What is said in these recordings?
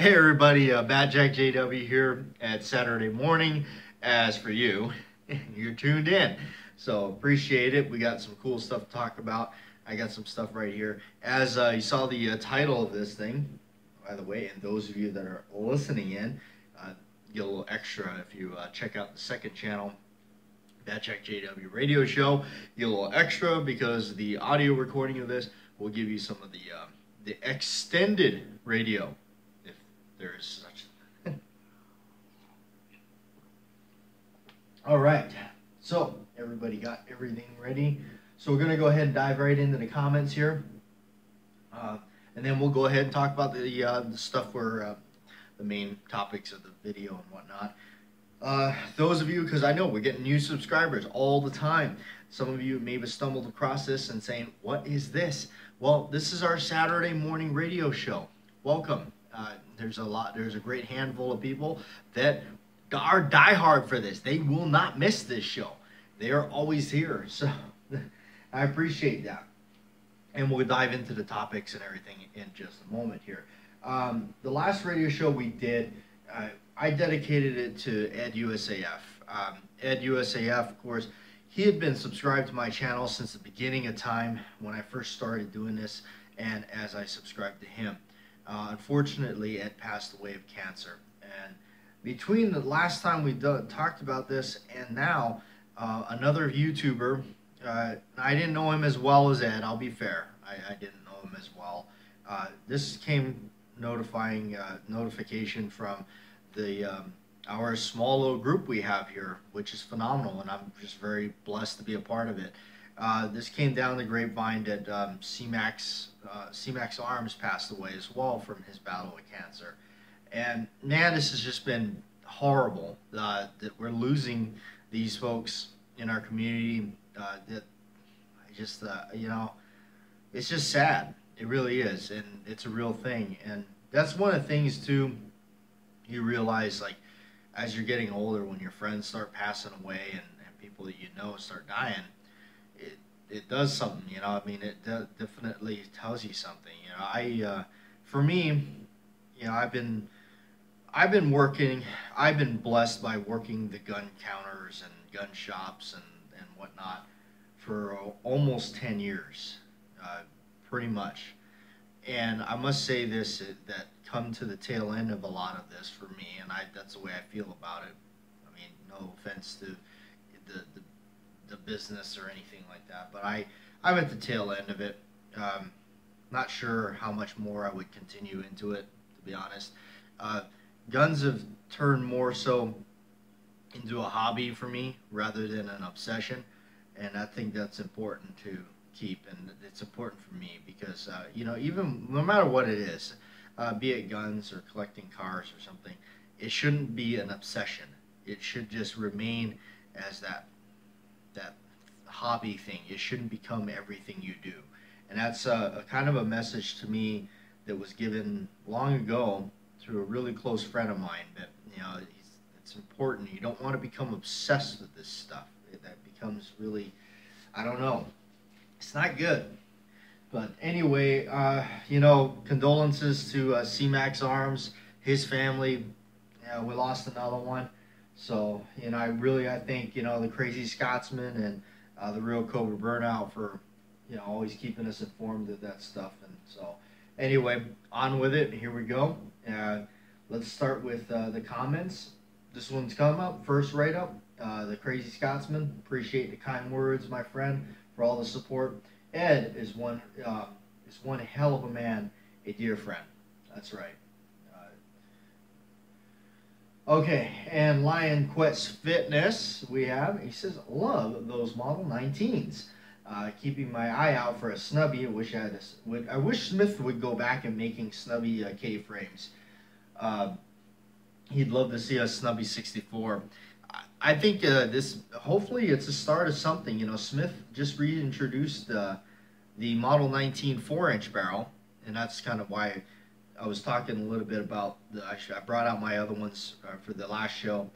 Hey everybody, BATJAC J.W. here at Saturday morning. As for you, you're tuned in. So appreciate it. We got some cool stuff to talk about. I got some stuff right here. As you saw the title of this thing, by the way, and those of you that are listening in, get a little extra if you check out the second channel, BATJAC J.W. radio show. Get a little extra because the audio recording of this will give you some of the extended radio, if there is such. All right, so everybody got everything ready. So we're going to go ahead and dive right into the comments here, and then we'll go ahead and talk about the stuff where the main topics of the video and whatnot. Those of you, because I know we're getting new subscribers all the time. Some of you maybe stumbled across this and saying, what is this? Well, this is our Saturday morning radio show. Welcome. There's a great handful of people that are diehard for this. They will not miss this show. They are always here. So I appreciate that. And we'll dive into the topics and everything in just a moment here. The last radio show we did, I dedicated it to Ed USAF. Ed USAF, of course, he had been subscribed to my channel since the beginning of time when I first started doing this, and as I subscribed to him. Unfortunately, Ed passed away of cancer. And between the last time we talked about this and now, another YouTuber, I didn't know him as well as Ed, I'll be fair. I didn't know him as well. This came notification from our small little group we have here, which is phenomenal, and I'm just very blessed to be a part of it. This came down the grapevine that C-Max Arms passed away as well from his battle with cancer. And man, this has just been horrible that we're losing these folks in our community. That I just, you know, it's just sad. It really is, and it's a real thing. And that's one of the things too. You realize, like, as you're getting older, when your friends start passing away and people that you know start dying, it does something, you know. I mean, it definitely tells you something, you know. For me, you know, I've been working. I've been blessed by working the gun counters and gun shops and whatnot for almost 10 years, pretty much. And I must say this, that come to the tail end of a lot of this for me, and that's the way I feel about it. I mean, no offense to the business or anything like that, but I'm at the tail end of it. Not sure how much more I would continue into it, to be honest. Guns have turned more so into a hobby for me rather than an obsession, and I think that's important to keep, and it's important for me because you know, even no matter what it is, be it guns or collecting cars or something, it shouldn't be an obsession. It should just remain as that hobby thing. It shouldn't become everything you do, and that's a kind of a message to me that was given long ago through a really close friend of mine. That, you know, it's important. You don't want to become obsessed with this stuff. That becomes really, I don't know. It's not good. But anyway, you know, condolences to C-Max Arms, his family. We lost another one. So, you know, I think, you know, the Crazy Scotsman and the Real Cobra Burnout for, you know, always keeping us informed of that stuff. And so, anyway, on with it. Here we go. Let's start with the comments. This one's come up, first right up. The Crazy Scotsman, appreciate the kind words, my friend, for all the support. Ed is one hell of a man, a dear friend. That's right. Okay, and Lion Quest Fitness, he says, love those Model 19s. Keeping my eye out for a snubby. I wish Smith would go back and making snubby K-frames. He'd love to see a snubby 64. I think hopefully it's a start of something. You know, Smith just reintroduced the Model 19 4-inch barrel, and that's kind of why I was talking a little bit about I brought out my other ones for the last show,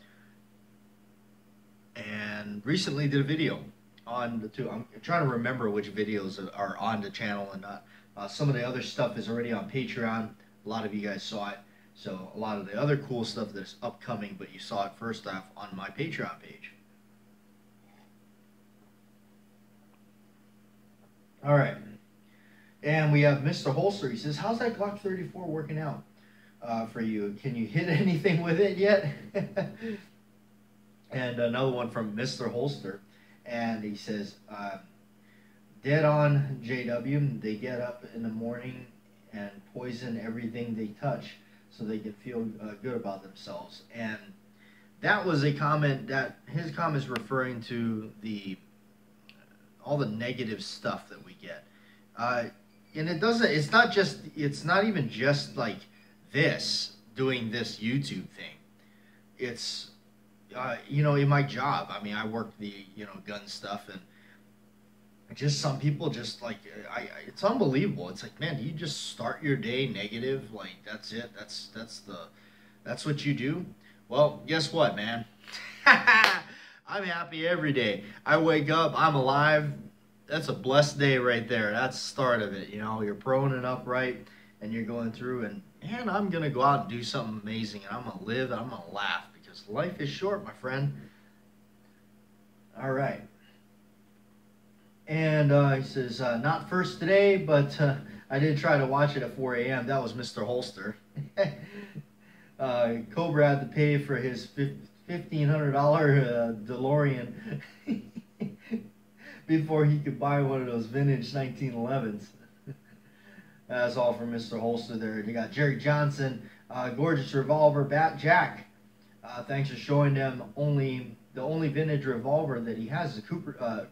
and recently did a video on the two. I'm trying to remember which videos are on the channel and not. Some of the other stuff is already on Patreon. A lot of you guys saw it. So a lot of the other cool stuff that's upcoming, but you saw it first off on my Patreon page. All right. And we have Mr. Holster. He says, how's that Glock 34 working out for you? Can you hit anything with it yet? And another one from Mr. Holster. And he says, dead on JW. They get up in the morning and poison everything they touch so they can feel good about themselves. And that was a comment that his comment is referring to all the negative stuff that we get. And it's not even just like doing this YouTube thing. It's, in my job, I mean, I work the, gun stuff, and just some people just like, it's unbelievable. It's like, man, do you just start your day negative? Like, that's it. That's what you do. Well, guess what, man? I'm happy every day. I wake up, I'm alive. That's a blessed day right there. That's the start of it. You're prone and upright, and you're going through, and I'm going to go out and do something amazing, and I'm going to live, and I'm going to laugh, because life is short, my friend. All right. And he says, not first today, but I did try to watch it at 4 a.m. That was Mr. Holster. Cobra had to pay for his $1,500 DeLorean before he could buy one of those vintage 1911s. That's all from Mr. Holster there. You got Jerry Johnson, gorgeous revolver, BATJAC. Thanks for showing them the only vintage revolver that he has is a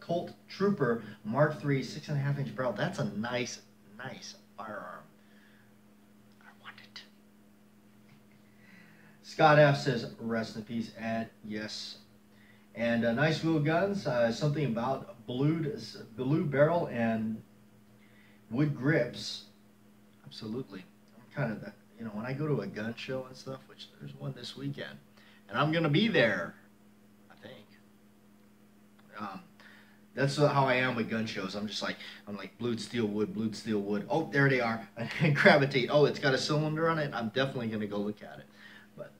Colt Trooper Mark III 6.5-inch barrel. That's a nice firearm. I want it. Scott F says, rest in peace, Ed. Yes. And nice wheel guns. Something about blue barrel and wood grips. Absolutely. I'm kind of that. When I go to a gun show and stuff, which there's one this weekend, and I'm gonna be there, I think. That's how I am with gun shows. I'm like blued steel wood. Oh, there they are. I gravitate. Oh, it's got a cylinder on it. I'm definitely gonna go look at it. But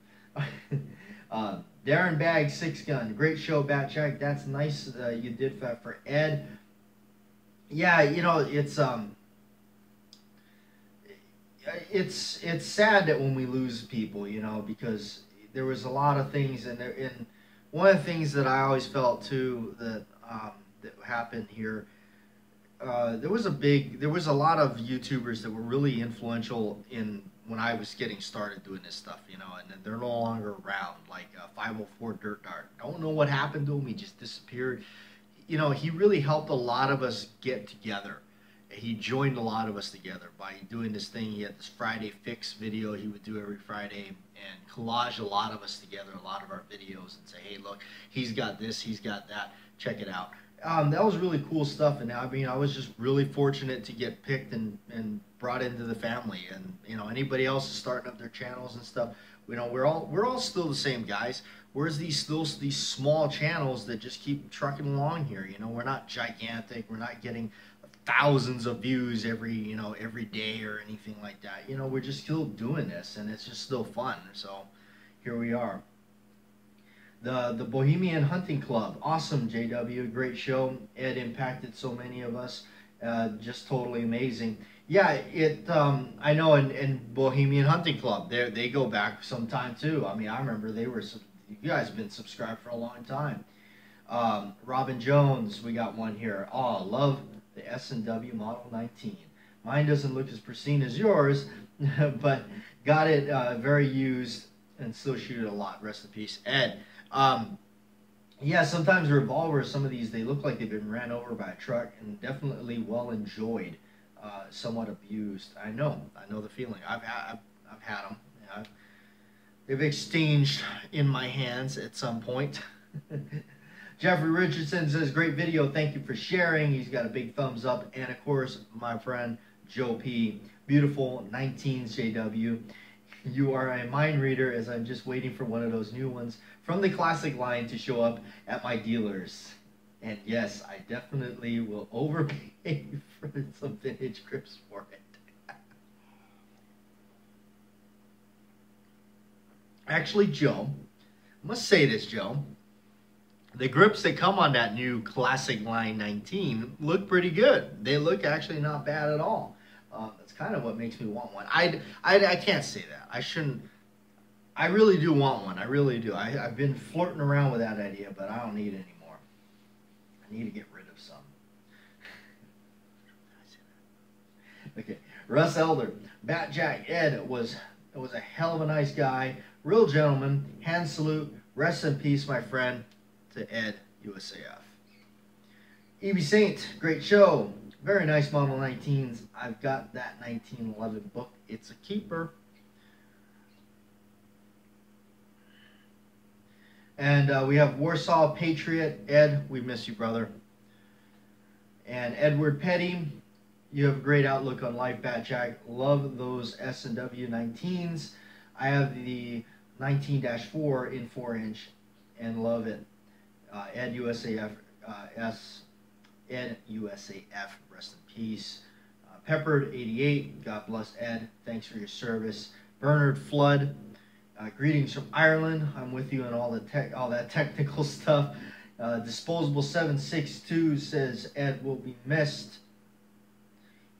Darren Bag 6-gun, great show, BATJAC. That's nice. You did that for Ed. Yeah, it's sad that when we lose people, because there was a lot of things, and one of the things that I always felt too that happened here. There was a lot of YouTubers that were really influential when I was getting started doing this stuff, and they're no longer around, like 504 Dirt Dart. Don't know what happened to him. He just disappeared. He really helped a lot of us get together. He joined a lot of us together by doing this thing. He had this Friday Fix video he would do every Friday and collage a lot of us together, a lot of our videos, and say, hey, look, he's got this, he's got that, check it out. That was really cool stuff, and I was just really fortunate to get picked and brought into the family. And anybody else is starting up their channels and stuff, we're all still the same guys. Where's these small channels that just keep trucking along here? We're not gigantic. We're not getting thousands of views every day or anything like that. We're just still doing this, and it's just still fun. So here we are. The Bohemian Hunting Club, awesome, JW, great show. Ed impacted so many of us, just totally amazing. Yeah, I know, in Bohemian Hunting Club, they go back some time too. I mean, I remember you guys have been subscribed for a long time. Robin Jones, we got one here. Oh, love the S&W Model 19. Mine doesn't look as pristine as yours, but got it very used and still shoot it a lot. Rest in peace, Ed. Yeah, sometimes revolvers, some of these, they look like they've been ran over by a truck, and definitely well enjoyed, somewhat abused. I know the feeling. I've had them. Yeah, they've exchanged in my hands at some point. Jeffrey Richardson says, great video, thank you for sharing. He's got a big thumbs up. And of course, my friend Joe P. Beautiful 19s JW. You are a mind reader, as I'm just waiting for one of those new ones from the classic line to show up at my dealers. And yes, I definitely will overpay for some vintage grips for it. Actually, Joe, I must say this, Joe. The grips that come on that new Classic Line 19 look pretty good. They look actually not bad at all. That's kind of what makes me want one. I can't say that. I shouldn't. I really do want one. I really do. I've been flirting around with that idea, but I don't need it anymore. I need to get rid of some. Okay, Russ Elder. BATJAC Ed was a hell of a nice guy. Real gentleman. Hand salute. Rest in peace, my friend. To Ed, USAF. E.B. Saint, great show. Very nice Model 19s. I've got that 1911 book. It's a keeper. And we have Warsaw Patriot. Ed, we miss you, brother. And Edward Petty, you have a great outlook on life, BATJAC. Love those S&W 19s. I have the 19-4 in 4-inch and love it. Ed USAF, Ed USAF, rest in peace. Peppered 88, God bless Ed, thanks for your service. Bernard Flood, greetings from Ireland. I'm with you on all that technical stuff. Disposable 762 says Ed will be missed.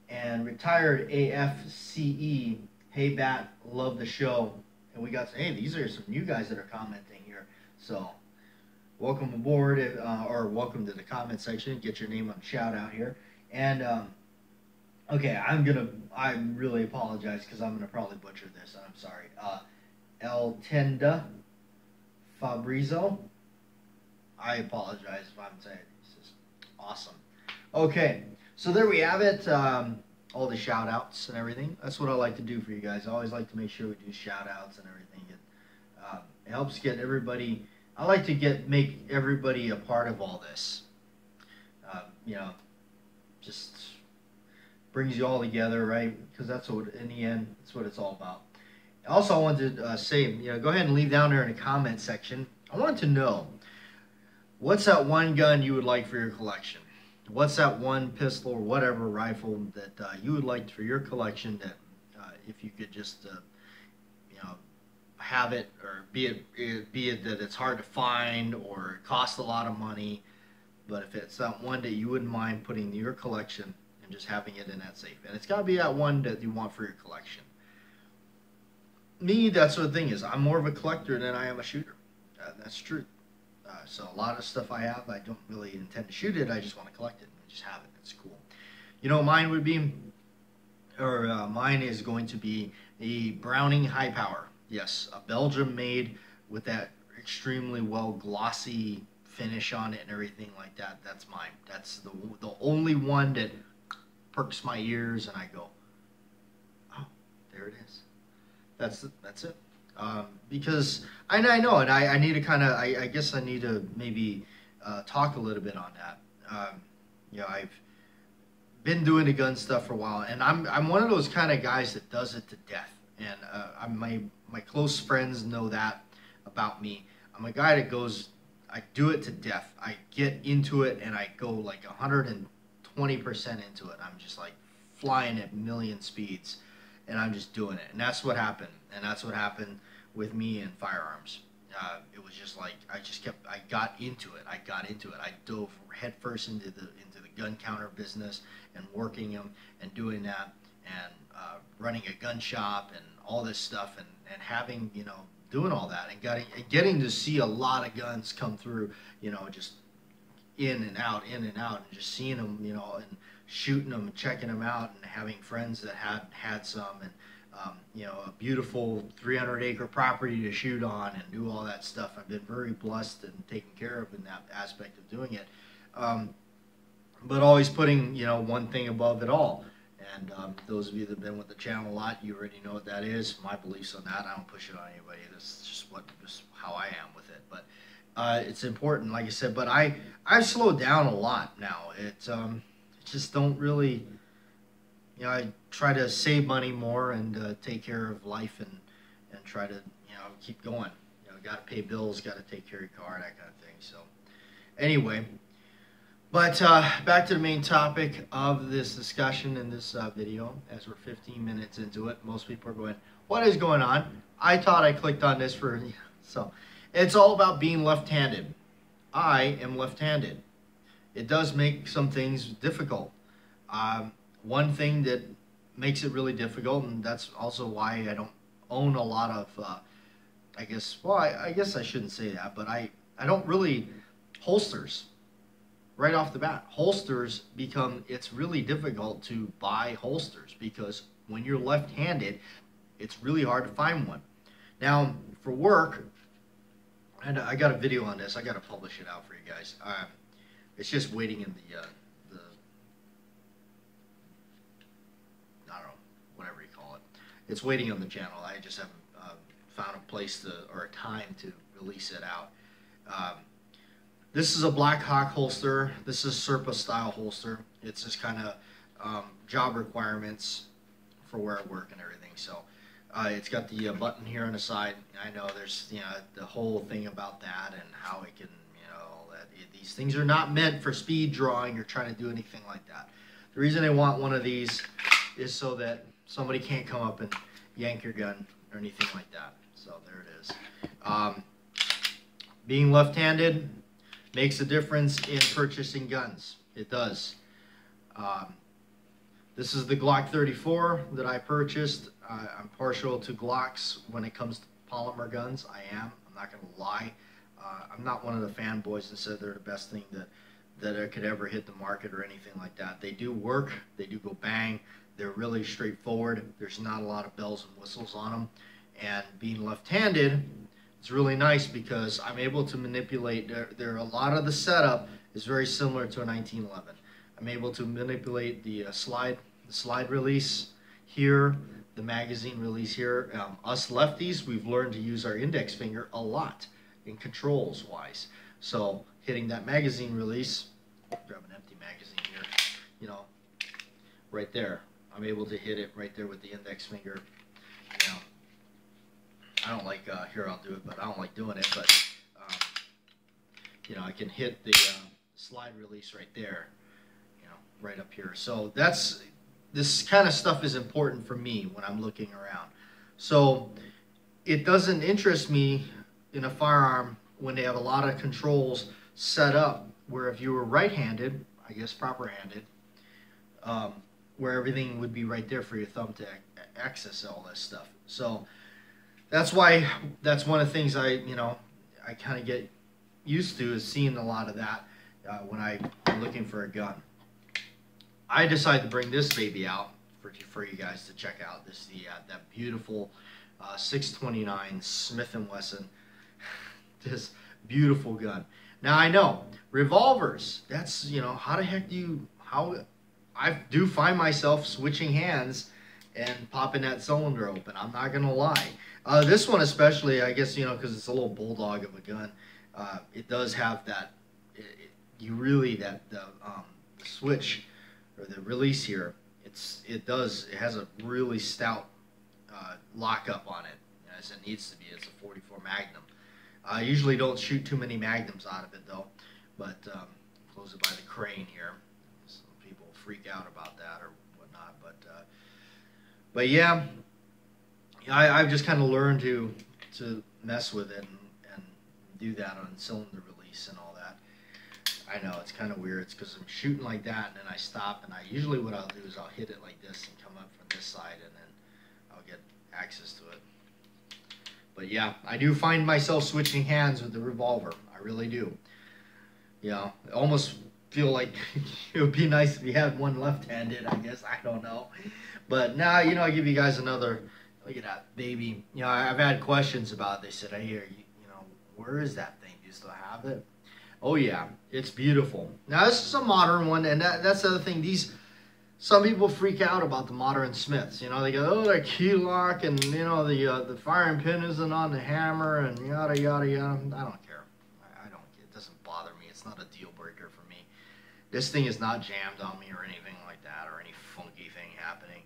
And retired AFCE, hey Bat, love the show. And we got hey, these are some new guys that are commenting here, so. Welcome aboard, or welcome to the comment section. Get your name on shout out here. And, okay, I really apologize because I'm going to probably butcher this. I'm sorry. El Tenda Fabrizio. I apologize if I'm saying this is awesome. Okay, so there we have it. All the shout outs and everything. That's what I like to do for you guys. I always like to make sure we do shout outs and everything. It helps get everybody. I like to make everybody a part of all this. You know, just brings you all together, right? Because that's what, in the end, that's what it's all about. Also, I wanted to say, go ahead and leave down there in the comment section. I wanted to know, what's that one gun you would like for your collection? What's that one pistol or whatever rifle that you would like for your collection that if you could just, have it, or be it that it's hard to find or it costs a lot of money, but if it's that one that you wouldn't mind putting in your collection and just having it in that safe, and it's got to be that one that you want for your collection. Me, that sort of thing is, I'm more of a collector than I am a shooter. That's true. So a lot of stuff I have, I don't really intend to shoot it. I just want to collect it and just have it. It's cool. Mine would be, or mine is going to be a Browning high power. Yes, a Belgium made with that extremely well glossy finish on it and everything like that. That's mine. That's the only one that perks my ears and I go, oh, there it is. That's it. Because I know, and I need to kind of, I guess I need to maybe talk a little bit on that. I've been doing the gun stuff for a while, and I'm one of those kind of guys that does it to death. And my close friends know that about me. I'm a guy that goes, I do it to death. I get into it and I go like 120% into it. I'm just like flying at million speeds and I'm just doing it. And that's what happened. And that's what happened with me and firearms. It was just like, I got into it. I dove headfirst into the gun counter business and working them and doing that and running a gun shop and all this stuff and having, doing all that and getting to see a lot of guns come through, just in and out and just seeing them, and shooting them and checking them out and having friends that had some and, a beautiful 300-acre property to shoot on and do all that stuff. I've been very blessed and taken care of in that aspect of doing it. But always putting, one thing above it all. And those of you that have been with the channel a lot, you already know what that is. My beliefs on that, I don't push it on anybody. That's just how I am with it. But it's important, like I said. But I've slowed down a lot now. It just don't really, I try to save money more and take care of life and try to, keep going. Got to pay bills, got to take care of your car, that kind of thing. So anyway. But back to the main topic of this discussion in this video, as we're 15 minutes into it. Most people are going, what is going on? I thought I clicked on this for, so it's all about being left-handed. I am left-handed. It does make some things difficult. One thing that makes it really difficult, and that's also why I don't own a lot of, I guess, well, I guess I shouldn't say that, but I don't really, holsters, right off the bat. Holsters it's really difficult to buy holsters because when you're left-handed, it's really hard to find one. Now, for work, and I got a video on this, I got to publish it out for you guys. It's just waiting in the I don't know, whatever you call it. It's waiting on the channel. I just haven't found a place or a time to release it out. This is a Black Hawk holster. This is Serpa style holster. It's just kind of job requirements for where I work and everything. So it's got the button here on the side. I know there's the whole thing about that and how it can these things are not meant for speed drawing or trying to do anything like that. The reason I want one of these is so that somebody can't come up and yank your gun or anything like that. So there it is. Being left-handed makes a difference in purchasing guns. It does. This is the Glock 34 that I purchased. I'm partial to Glocks when it comes to polymer guns. I am. I'm not going to lie. I'm not one of the fanboys that said they're the best thing that could ever hit the market or anything like that. They do work. They do go bang. They're really straightforward. There's not a lot of bells and whistles on them. And being left-handed, it's really nice because I'm able to manipulate. A lot of the setup is very similar to a 1911. I'm able to manipulate the slide release here, the magazine release here. Us lefties, we've learned to use our index finger a lot in controls wise. So hitting that magazine release, grab an empty magazine here, right there. I'm able to hit it right there with the index finger. I don't like, here I'll do it, but I don't like doing it, but, I can hit the slide release right there, right up here. So this kind of stuff is important for me when I'm looking around. So it doesn't interest me in a firearm when they have a lot of controls set up where if you were right-handed, I guess proper-handed, where everything would be right there for your thumb to access all this stuff. So that's why that's one of the things I kind of get used to is seeing a lot of that when I'm looking for a gun. I decided to bring this baby out for you guys to check out. This is that beautiful 629 Smith & Wesson. This beautiful gun. Now I know revolvers. That's how the heck I do find myself switching hands and popping that cylinder open. I'm not gonna lie. This one especially, I guess because it's a little bulldog of a gun. It does have that. The switch or the release here. It has a really stout lockup on it as it needs to be. It's a 44 Magnum. I usually don't shoot too many magnums out of it though, but close it by the crane here. Some people freak out about that or whatnot, but yeah, I've just kind of learned to mess with it and do that on cylinder release and all that. I know it's kind of weird. It's because I'm shooting like that and then I stop, and usually what I'll do is I'll hit it like this and come up from this side, and then I'll get access to it. But yeah, I do find myself switching hands with the revolver. I really do. I almost feel like it would be nice if you had one left-handed, I guess. I don't know. But now, I give you guys another, look at that baby. I've had questions about it. They said, hey, where is that thing? Do you still have it? Oh yeah, it's beautiful. Now this is a modern one, and that's the other thing. Some people freak out about the modern Smiths. They go, oh, they're key lock, and the firing pin isn't on the hammer, and yada yada yada. I don't care. I don't. It doesn't bother me. It's not a deal breaker for me. This thing is not jammed on me or anything like that, or any funky thing happening.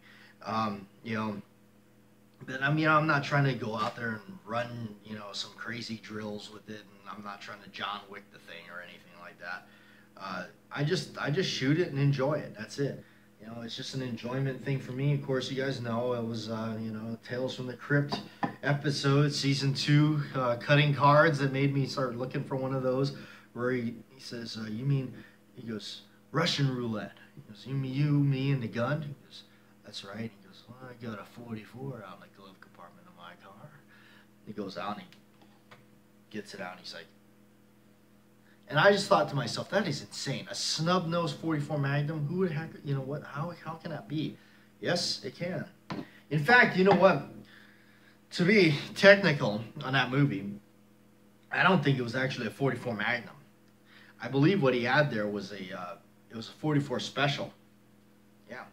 But I'm not trying to go out there and run, some crazy drills with it, and I'm not trying to John Wick the thing or anything like that. I just shoot it and enjoy it. That's it. You know, it's just an enjoyment thing for me. Of course, you guys know it was, you know, Tales from the Crypt episode, season 2, cutting cards, that made me start looking for one of those. Where he says, "You mean?" He goes, "Russian roulette." He goes, "You, me, and the gun." He goes, "That's right." He goes, "Well, I got a 44 out in the glove compartment of my car." He goes out and he gets it out, and he's like, and I just thought to myself, that is insane. A snub-nosed 44 Magnum? Who would heck, you know what? How can that be? Yes, it can. In fact, you know what? To be technical on that movie, I don't think it was actually a 44 Magnum. I believe what he had there was it was a 44 Special. Yeah.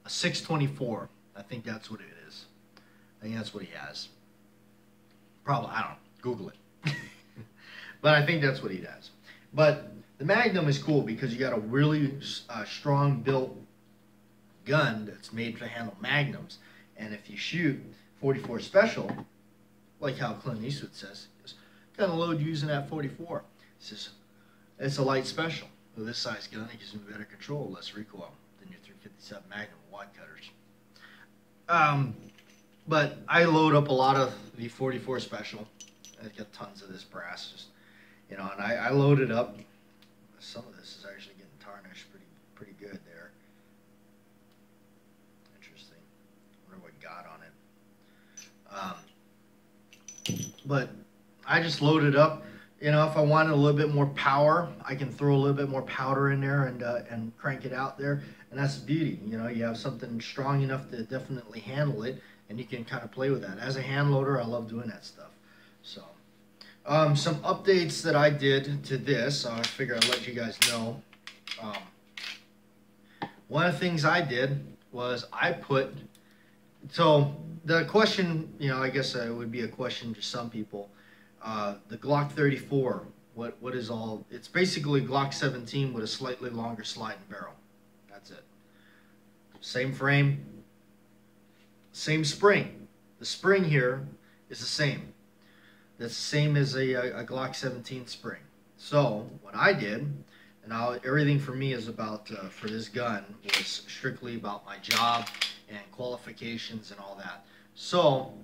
A 624. I think that's what it is. I think that's what he has. Probably, I don't know. Google it. But I think that's what he does. But the Magnum is cool because you got a really strong built gun that's made to handle Magnums. And if you shoot 44 Special, like how Clint Eastwood says, he goes, "Gonna load using that 44." He says, "It's a light special. With this size gun, it gives me better control, less recoil than your 357 Magnum wad cutters." But I load up a lot of the 44 Special. I've got tons of this brass, just, you know, and I load it up. Some of this is actually getting tarnished pretty good there. Interesting. Wonder what got on it. But I just load it up. You know, if I wanted a little bit more power, I can throw a little bit more powder in there and crank it out there. And that's the beauty. You know, you have something strong enough to definitely handle it, and you can kind of play with that. As a hand loader, I love doing that stuff. So, some updates that I did to this, I figure I'd let you guys know. One of the things I did was I put, so the question, you know, I guess it would be a question to some people. The Glock 34, what is all, it's basically Glock 17 with a slightly longer sliding barrel. That's it. Same frame, same spring. The spring here is the same. That's the same as a Glock 17 spring. So what I did, and everything for me is about, for this gun, was strictly about my job and qualifications and all that. So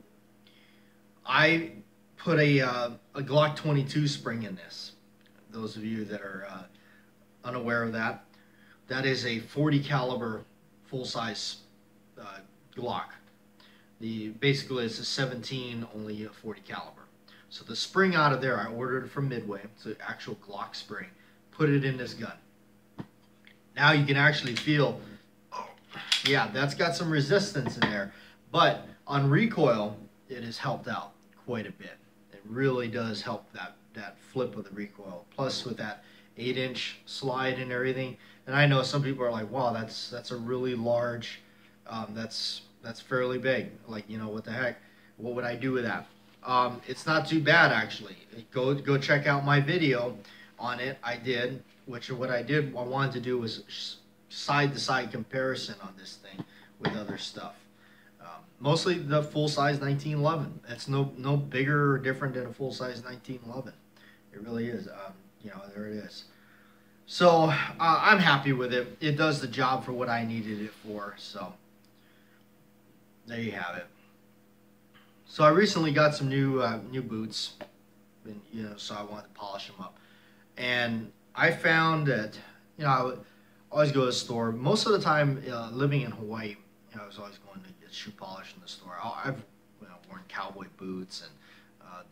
I put a Glock 22 spring in this. Those of you that are unaware of that, that is a 40 caliber full-size Glock. Basically it's a 17, only a 40 caliber. So the spring out of there, I ordered it from Midway. It's an actual Glock spring. Put it in this gun. Now you can actually feel, oh, yeah, that's got some resistance in there. But on recoil, it has helped out quite a bit. It really does help that flip of the recoil. Plus with that 8-inch slide and everything. And I know some people are like, wow, that's a really large, that's fairly big. Like, you know, what the heck? What would I do with that? It's not too bad, actually. Go check out my video on it. I did, what I wanted to do was side-to-side comparison on this thing with other stuff. Mostly the full-size 1911. It's no bigger or different than a full-size 1911. It really is. You know, there it is. So I'm happy with it. It does the job for what I needed it for. So there you have it. So I recently got some new boots, and, you know, so I wanted to polish them up. And I found that, you know, I would always go to the store. Most of the time, living in Hawaii, you know, I was always going to get shoe polish in the store. I've, you know, worn cowboy boots and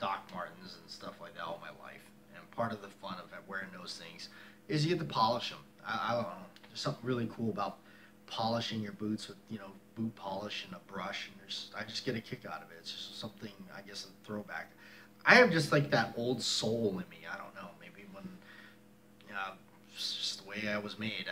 Doc Martens and stuff like that all my life. And part of the fun of wearing those things is you get to polish them. I don't know. There's something really cool about polishing your boots with, you know, boot polish and a brush, and I just get a kick out of it. It's just something, I guess, a throwback. I have just like that old soul in me. I don't know, maybe when, you know, it's just the way I was made.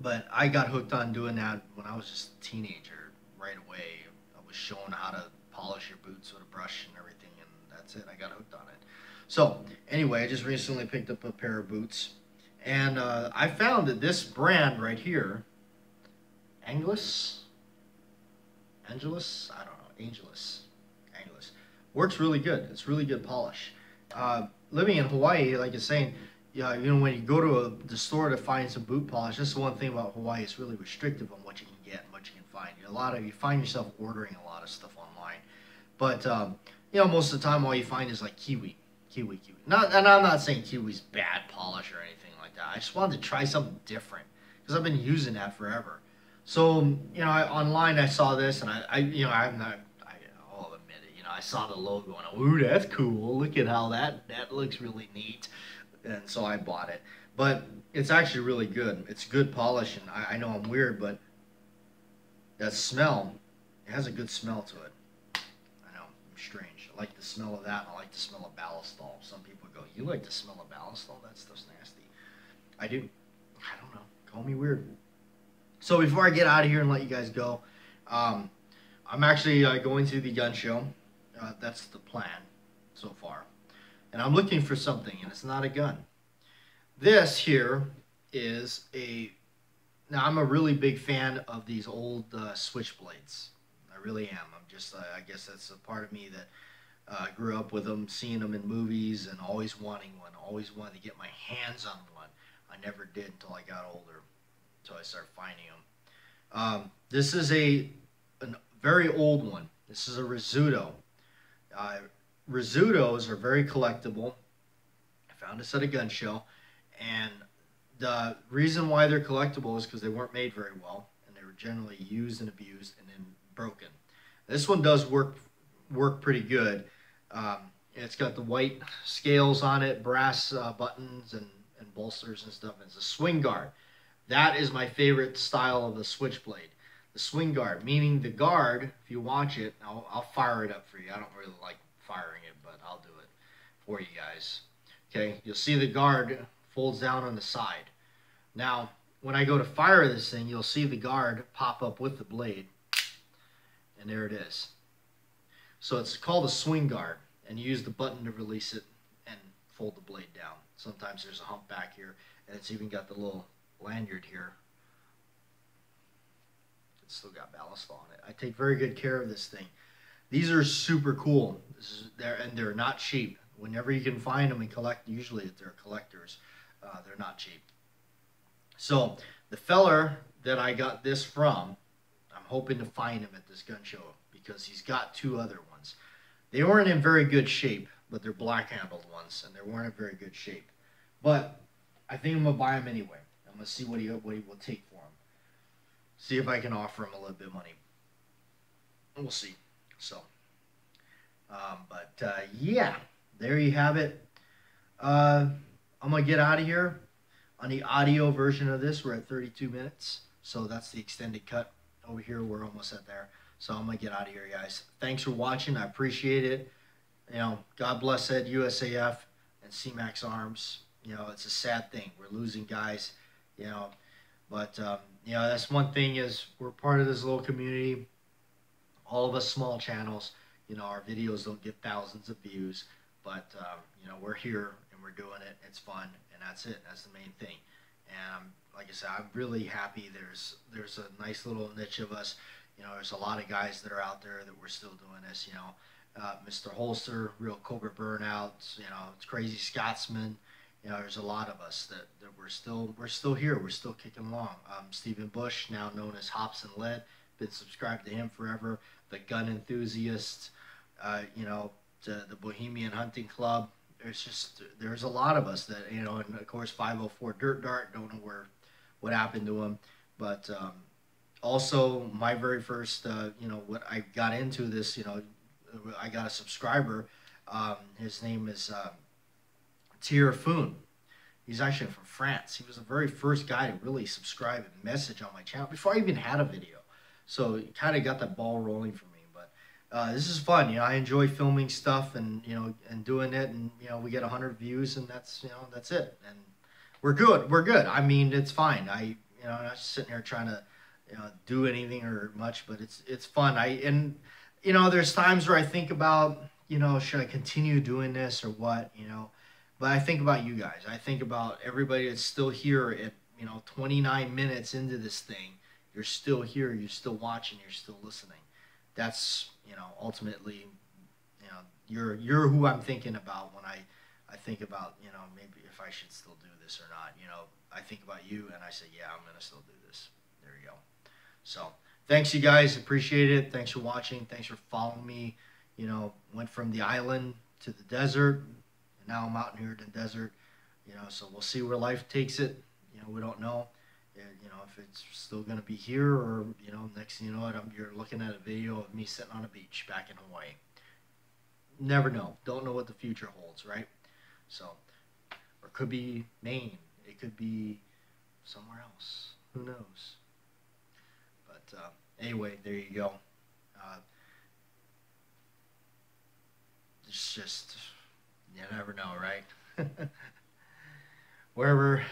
But I got hooked on doing that when I was just a teenager right away. I was shown how to polish your boots with a brush and everything, and that's it. I got hooked on it. So anyway, I just recently picked up a pair of boots, and I found that this brand right here, Angelus, I don't know, Angelus. Works really good. It's really good polish. Living in Hawaii, like you're saying, yeah, you know, when you go to the store to find some boot polish, that's the one thing about Hawaii. It's really restrictive on what you can get and what you can find. You find yourself ordering a lot of stuff online, but you know, most of the time, all you find is like kiwi. Not, and I'm not saying kiwi's bad polish or anything like that. I just wanted to try something different because I've been using that forever. So you know, online I saw this, and you know, I'm not. I'll admit it. You know, I saw the logo and ooh, that's cool. Look at how that looks really neat, and so I bought it. But it's actually really good. It's good polish, and I know I'm weird, but that smell, it has a good smell to it. I know, I'm strange. I like the smell of that, and I like the smell of ballistol. Some people go, you like the smell of ballistol? That stuff's nasty. I do. I don't know. Call me weird. So before I get out of here and let you guys go, I'm actually going to the gun show. That's the plan so far. And I'm looking for something, and it's not a gun. This here is a... Now, I'm a really big fan of these old switchblades. I really am. I'm just, I guess that's a part of me that grew up with them, seeing them in movies, and always wanting one. Always wanted to get my hands on one. I never did until I got older, until I started finding them. This is a very old one. This is a Rizzuto. Rizzutos are very collectible. I found this at a gun show, and the reason why they're collectible is because they weren't made very well, and they were generally used and abused and then broken. This one does work pretty good. It's got the white scales on it, brass buttons and bolsters and stuff. It's a swing guard. That is my favorite style of the switchblade. The swing guard, meaning the guard, if you watch it, I'll fire it up for you. I don't really like firing it, but I'll do it for you guys. Okay, you'll see the guard folds down on the side. Now, when I go to fire this thing, you'll see the guard pop up with the blade, and there it is. So it's called a swing guard, and you use the button to release it and fold the blade down. Sometimes there's a hump back here, and it's even got the little lanyard here. It's still got ballast on it. I take very good care of this thing. These are super cool. They're not cheap. Whenever you can find them and collect, usually if they're collectors, they're not cheap. So the feller that I got this from, I'm hoping to find him at this gun show because he's got two other ones. They weren't in very good shape, but they're black-handled ones, and they weren't in very good shape. But I think I'm going to buy them anyway. I'm going to see what he will take for them. See if I can offer him a little bit of money. We'll see. So, yeah, there you have it. I'm going to get out of here. On the audio version of this, we're at 32 minutes. So that's the extended cut. Over here, we're almost at there. So I'm going to get out of here, guys. Thanks for watching. I appreciate it. You know, God bless Ed, USAF, and CMAX Arms. You know, it's a sad thing. We're losing guys, you know. But, you know, that's one thing is we're part of this little community. All of us small channels, you know, our videos don't get thousands of views. But, you know, we're here and we're doing it. It's fun, and that's it. That's the main thing. And like I said, I'm really happy there's a nice little niche of us. You know, there's a lot of guys that are out there that we're still doing this, you know. Mr. Holster, Real Cobra Burnouts, you know, it's Crazy Scotsman. You know, there's a lot of us that we're still here. We're still kicking along. Stephen Bush, now known as Hops and Lead, been subscribed to him forever. The Gun Enthusiast, you know, the Bohemian Hunting Club. There's a lot of us that, you know, and of course 504 Dirt Dart, don't know what happened to him, but also my very first, you know, what I got into this, you know, I got a subscriber. His name is Thierry Foon. He's actually from France. He was the very first guy to really subscribe and message on my channel before I even had a video. So it kind of got that ball rolling for me. But this is fun. You know, I enjoy filming stuff and, you know, and doing it. And, you know, we get 100 views and that's, you know, that's it. And we're good. We're good. I mean, it's fine. You know, I'm not sitting here trying to, you know, do anything or much, but it's fun. And, you know, there's times where I think about, you know, should I continue doing this or what, you know. But I think about you guys. I think about everybody that's still here at, you know, 29 minutes into this thing. You're still here. You're still watching. You're still listening. That's, you know, ultimately, you you're who I'm thinking about when I think about, maybe if I should still do this or not. I think about you and I say, yeah, I'm gonna still do this. There you go. So thanks, you guys. Appreciate it. Thanks for watching. Thanks for following me. Went from the island to the desert, and now I'm out here in the desert. So we'll see where life takes it. We don't know. If it's still going to be here, or next thing you know it, you're looking at a video of me sitting on a beach back in Hawaii. Never know. Don't know what the future holds, right? So, or it could be Maine. It could be somewhere else. Who knows? But anyway, there you go. It's just, you never know, right? Wherever